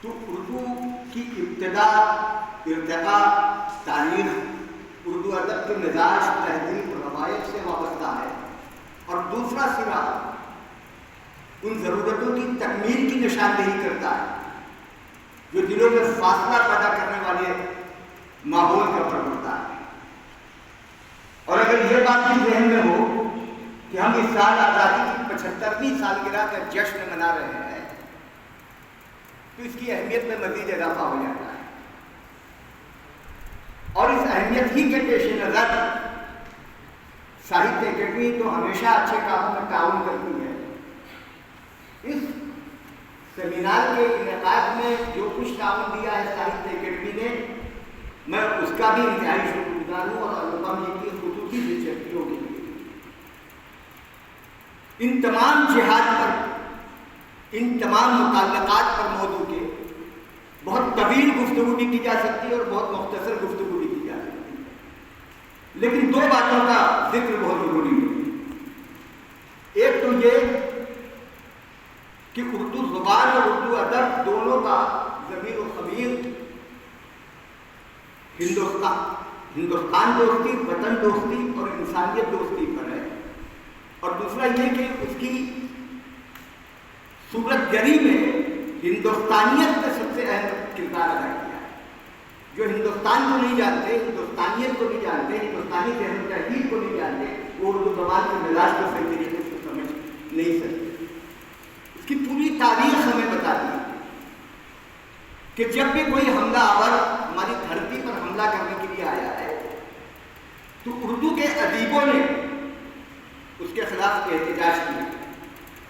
تو اردو کی ابتدا، ارتقا، تاریخ، اردو ادب کے مزاج، تہذیب، روایت سے وابستہ ہے، اور دوسرا سرا ان ضرورتوں کی تکمیل کی نشاندہی کرتا ہے جو دلوں میں فاصلہ پیدا کرنے والے ماحول کا پرورتا ہے۔ اور اگر یہ بات بھی ذہن میں ہو کہ ہم اس سال آزادی کی 75ویں سالگرہ کا جشن منا رہے ہیں تو اس کی اہمیت میں مزید اضافہ ہو جاتا ہے، اور اس اہمیت ہی کے پیش نظر ساہتیہ اکیڈمی تو ہمیشہ اچھے کاموں میں تعاون کرتی ہے۔ اس سیمینار کے انعقاد میں جو کچھ تعاون دیا ہے ساہتیہ اکیڈمی نے، میں اس کا بھی انتہائی شکر گزار ہوں، اور علماء کی خصوصی دلچسپی ہوگی۔ ان تمام جہاد پر، ان تمام متعلقات پر موضوع کے بہت طویل گفتگو بھی کی جا سکتی ہے اور بہت مختصر گفتگو بھی کی جا سکتی ہے، لیکن دو باتوں کا ذکر بہت ضروری ہے۔ ایک تو یہ کہ اردو زبان اور اردو ادب دونوں کا ضمیر و خمیر ہندوستان دوستی، وطن دوستی اور انسانیت دوستی پر ہے، اور دوسرا یہ کہ اس کی صورت گری میں ہندوستانیت نے سب سے اہم کردار ادا کیا ہے۔ جو ہندوستان کو نہیں جانتے، ہندوستانیت کو نہیں جانتے، ہندوستانی ذہن و تہذیب کو نہیں جانتے، وہ اردو زبان کے مزاج کو صحیح طریقے سے سمجھ نہیں سکتے۔ اس کی پوری تاریخ ہمیں بتاتی ہے کہ جب بھی کوئی حملہ آور ہماری دھرتی پر حملہ کرنے کے لیے آیا ہے تو اردو کے ادیبوں نے اس کے خلاف احتجاج کیا۔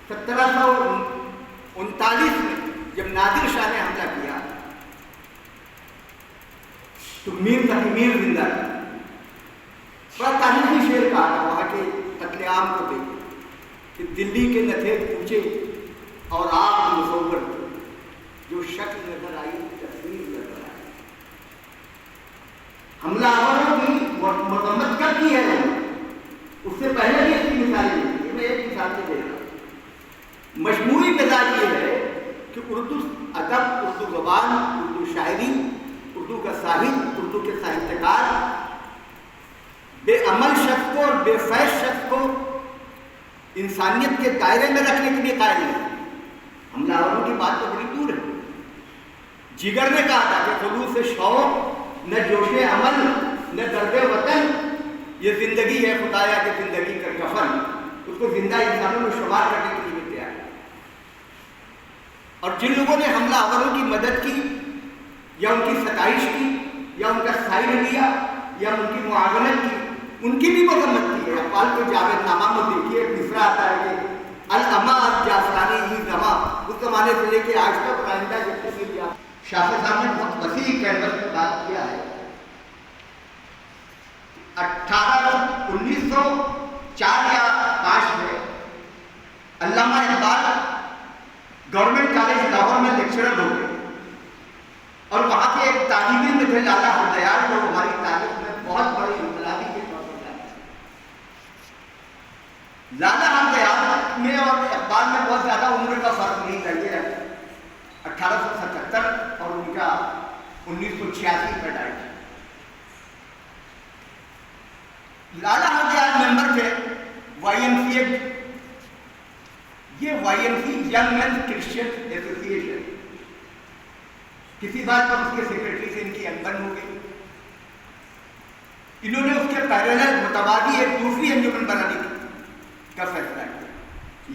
1739 میں جب نادر شاہ نے حملہ کیا تو میر تقی میر زندہ تھا، بڑا تاریخی شعر کہا تھا وہاں کے قتل عام کو دیکھ کہ دلی کے نہ تھے پوچھے اور آپ مصور تھے، جو شکل نظر آئی تصویر نظر آئی۔ حملہ آوروں کی مذمت کب کی ہے؟ اس سے پہلے بھی اس کی مثالیں دی، میں ایک مثال سے دے رہا ہوں۔ مجموعی مزاج یہ ہے کہ اردو ادب، اردو زبان، اردو شاعری، اردو کا ساہت، اردو کے ساہتکار بے عمل شخص کو اور بے فیض شخص کو انسانیت کے دائرے میں رکھنے کے لیے قائل ہے۔ حملہ آوروں کی بات تو بڑی دور ہے۔ جگر نے کہا تھا کہ خلوص شوق، نہ جوش عمل، نہ درد وطن، یہ زندگی ہے خدایا کہ زندگی کا کفن، اس کو زندہ انسانوں میں شمار کرنے کے لیے تیار ہے۔ اور جن لوگوں نے حملہ آوروں کی مدد کی یا ان کی ستائش کی یا ان کا سائن لیا یا ان کی معاونت کی، ان کی بھی مذمت کی ہے۔ اقبال کے جاوید نامہ میں دیکھیے ایک مصرع آتا ہے کہ الما جعفرانی ہی زما، اس زمانے سے لے کے آج تک آئندہ جب کسی بھی شاہ صاحب نے بہت وسیع کینوس میں بات کیا ہے۔ 1904 یا 5 میں علامہ اقبال گورنمنٹ کالج لاہور میں لیکچرر ہو گئے، اور وہاں کے ایک طالب علم تھے لالا ہردیال، جو ہماری تاریخ میں بہت بڑے انقلابی کے طور پر جاتے ہیں۔ لالا ہردیال میں اور اقبال میں بہت زیادہ عمر کا فرق نہیں تھا، یہ 1877 اور ان کا 1986 پیدائش۔ لالا ہردیال ممبر تھے YMCA، یہ YMCA young man Christian association, کسی بات پر اس کے سیکرٹری سے ان کی انبن ہو گئی۔ انہوں نے اس کے پیرالل متبادی ایک دوسری انجمن بنانے کا فیصلہ کیا،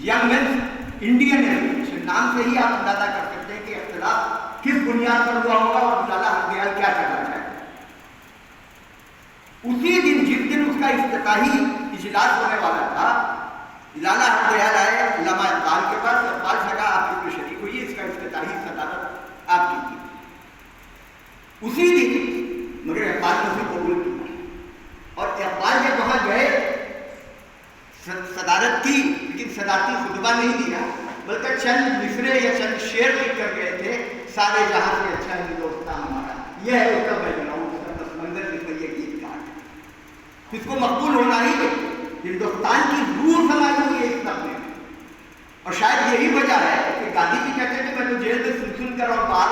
ینگ مین انڈین ایسوسیشن۔ نام سے ہی آپ اندازہ کر سکتے ہیں کہ اختلاف کس بنیاد پر ہوا ہوگا اور لالا ہردیال کیا کرنا چاہتے ہیں۔ اسی دن جس دن اس کا افتتاحی اجلاس ہونے والا تھا، لالا ہردیال آئے علامہ اقبال کے پاس، اقبال سے کہا آپ اس میں شریک ہوئیے، اس کا افتتاحی صدارت آپ کی تھی۔ اسی دن مگر اقبال نے اسے قبول کیا، اور اقبال جب وہاں گئے صدارت کی، لیکن صدارتی خطبہ نہیں دیا بلکہ چند مصرے یا چند شعر لکھ کر گئے تھے، سارے جہاں سے اچھا ہندوستان ہمارا، یہ ہے اس کا بیک گراؤنڈ، اس کا پس منظر جس میں یہ گیت کہا ہے۔ اس کو مقبول ہونا ہی ہے، ہندوستان کی روح سمائی ہوئی ہے اس نغمے میں، اور شاید یہی وجہ ہے کہ گاندھی جی کہتے تھے میں تو جیل میں سن کر اور باہر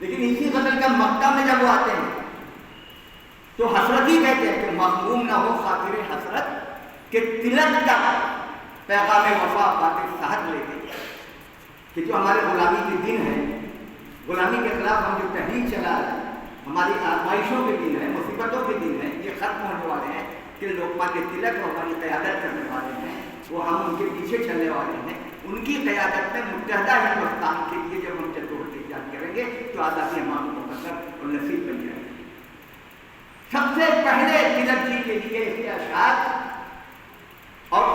لیکن اسی غزل کا مقطع میں جب وہ آتے ہیں تو حسرت ہی کہتے ہیں کہ مغموم نہ ہو خاطر حسرت کہ تلک کا پیغام وفا باتیں صحت لے کے کہ جو ہمارے غلامی کے دن ہیں، غلامی کے خلاف ہم جو تحریک چلا رہے ہیں، ہماری آزمائشوں کے دن ہیں، مصیبتوں کے دن ہیں، یہ ختم ہونے والے ہیں کہ لوکمانیہ تلک اور ہماری قیادت کرنے والے ہیں، وہ ہم ان کے پیچھے چلنے والے ہیں، ان کی قیادت میں متحدہ ہندوستان کے لیے جب ہم جدوجہد ایجاد کریں گے تو آزادی ہمارا مقدر اور نصیب بن جائے گی۔ سب سے پہلے تلک جی کے لیے اس کے اشعار اور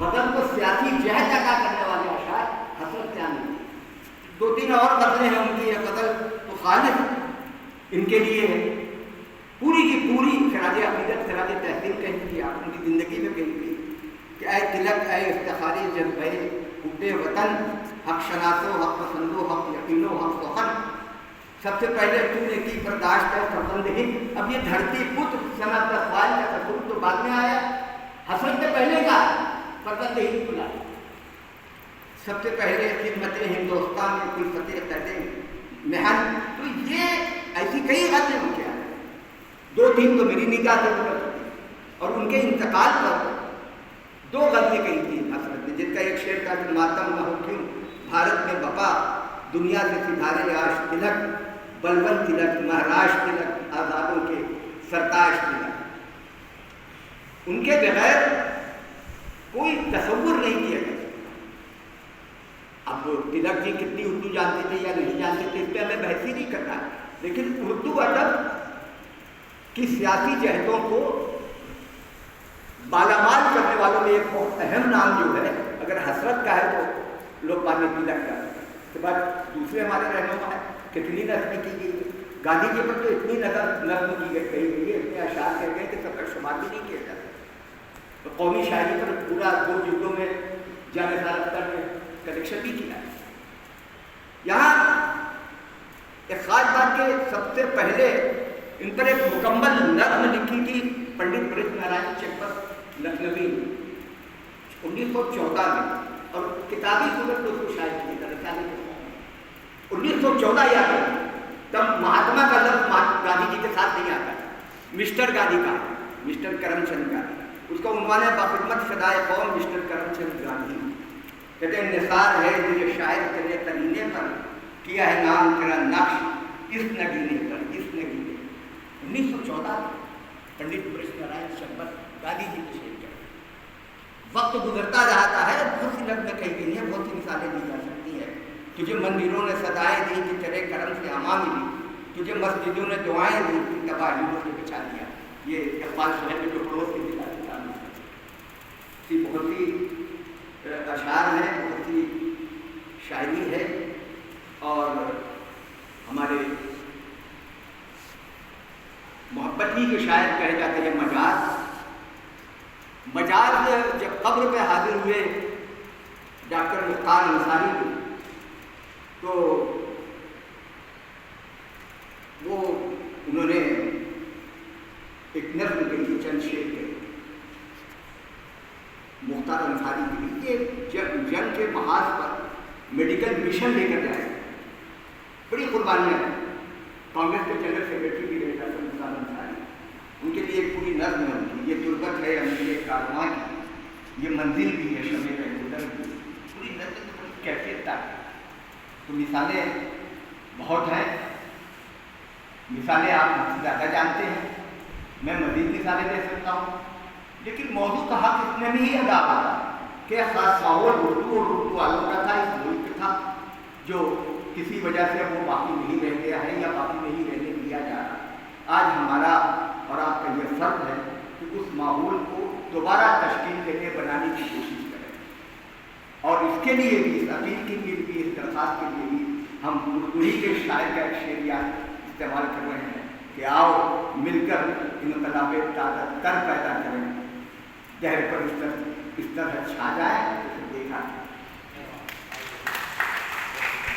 غزل کو سیاسی جہد ادا کرنے والے اشعار حسرت جانی، دو تین اور غزلیں ہیں ان کی، یہ غزل تو خالص ان کے لیے ہے، پوری کی پوری خراج عقیدت خراج تحسین کہیں گی آپ ان کی زندگی میں کہیں گی کہ اے تلک اے افتخاری جذبہ حب وطن، حق شناسو حق پسندو حق یقینو حق سخن، سب سے پہلے تو نے کی برداشت ہے فرزند ہند۔ اب یہ دھرتی پتر صنعت اقبال کا تصور تو بعد میں آیا، حسرت سے پہلے کا فرزند ہند بلا، سب سے پہلے خدمت ہندوستان میں کوئی فتح کرتے محن۔ تو یہ ایسی کئی غزلیں ہو کیا ہے، دو تین تو میری نگاہ سے گزر چکی، اور ان کے انتقال پر دو غزلیں کہی تھی حسرت نے، جن کا ایک شعر کا کہ ماتم نہ ہو کیوں بھارت میں بقا، دنیا سے ستارے آش تلک، بلبل تلک مہراش تلک، آزادوں کے سرتاش تلک۔ ان کے بغیر کوئی تصور نہیں کیا گیا۔ اب تلک جی کتنی اردو جانتے تھے یا نہیں جانتے تھے اس پہ ہمیں بحث ہی نہیں کرنا، لیکن اردو ادب کی سیاسی جہدوں کو بالامال کرنے والوں میں ایک بہت اہم نام جو ہے، اگر حسرت کا ہے تو لوکمانیہ تلک کا ہے۔ اس کے بعد دوسرے ہمارے رہنما ہیں، کتنی نظم کی گئی ہے، گاندھی جی پر تو اتنی نظم کی گئی ہے، اتنے اشعار کہہ گئے کہ سب کا شمار بھی نہیں کیا جاتا۔ تو قومی شاعری پر پورا 2 جلدوں میں جامع اختر نے کلیکشن بھی کیا ہے۔ یہاں ایک خاص بات کہ سب سے پہلے ان پر ایک مکمل نظم لکھی تھی پنڈت برج نارائن چکبر لکھنوی 1914 میں، اور کتابی صورت میں اس کو شائع کی تھی 1914 یاد ہے، تب مہاتما کا لفظ گاندھی جی کے ساتھ نہیں آتا، مسٹر گاندھی کا، مسٹر کرم چند گاندھی، اس کا عنوان ہے باخدمت فدائے قوم مسٹر کرم چند گاندھی۔ کہتے ہیں نثار ہے جو یہ شاعر تیرے ترینے پر کیا ہے نام تیرا نقش اس نگینے پر، اس نگینے 1914 میں پنڈت برج نارائن چکبر گاندھی جی کے شعر کیا۔ وقت گزرتا رہتا ہے، بہت سی نظمیں کہی گئی ہیں، بہت سی مثالیں دی جا سکتی ہیں۔ تجھے مندروں نے صدائیں دی کہ تیرے کرم سے اما ملی، تجھے مسجدوں نے دعائیں دی کہ تباہیوں سے بچا دیا۔ یہ اقبال صاحب کے جو پڑوس کی بہت سی اشعار ہیں، بہت سی شاعری ہے، اور ہمارے محبت ہی کے شاعر کہے جاتے ہیں مجاز۔ مجاز جب قبر پہ حاضر ہوئے ڈاکٹر مختار انصاری تو وہ انہوں نے ایک نظم کہی، چند شعر کہے مختار انصاری کے لیے، جنگ کے محاذ پر میڈیکل مشن لے کر جائے، بڑی قربانیاں ہیں۔ کانگریس کے جنرل سیکرٹری بھی رہے ڈاکٹر مختار انصاری، ان کے لیے ایک پوری نظم ہے ان کی، یہ تربت ہے امیر کارواں کی، یہ منزل بھی ہے شمع گلر بھی، پوری نظم کی بڑی کیفیت تھا۔ تو مثالیں بہت ہیں، مثالیں آپ مجھ سے زیادہ جانتے ہیں، میں مزید مثالیں دے سکتا ہوں، لیکن موضوع کا حق اتنے میں ہی ادا ہوتا کہ خاص ماحول اردو اور اردو والوں کا تھا، اس ملک تھا جو کسی وجہ سے وہ باقی نہیں رہ گیا ہے یا باقی نہیں رہنے دیا جا رہا۔ آج ہمارا اور آپ کا یہ فرض ہے کہ اس ماحول کو دوبارہ تشکیل کے لیے بنانے کی کوشش کریں، اور اس کے لیے بھی، اس اپیل کے لیے بھی، اس درخواست کے لیے بھی ہم اردو ہی کے شاعر کا ایک شعریات استعمال کر رہے ہیں کہ آؤ مل کر انقلاب تازہ تر پیدا کریں، دہر پر اس طرح چھا جائے، اسے دیکھا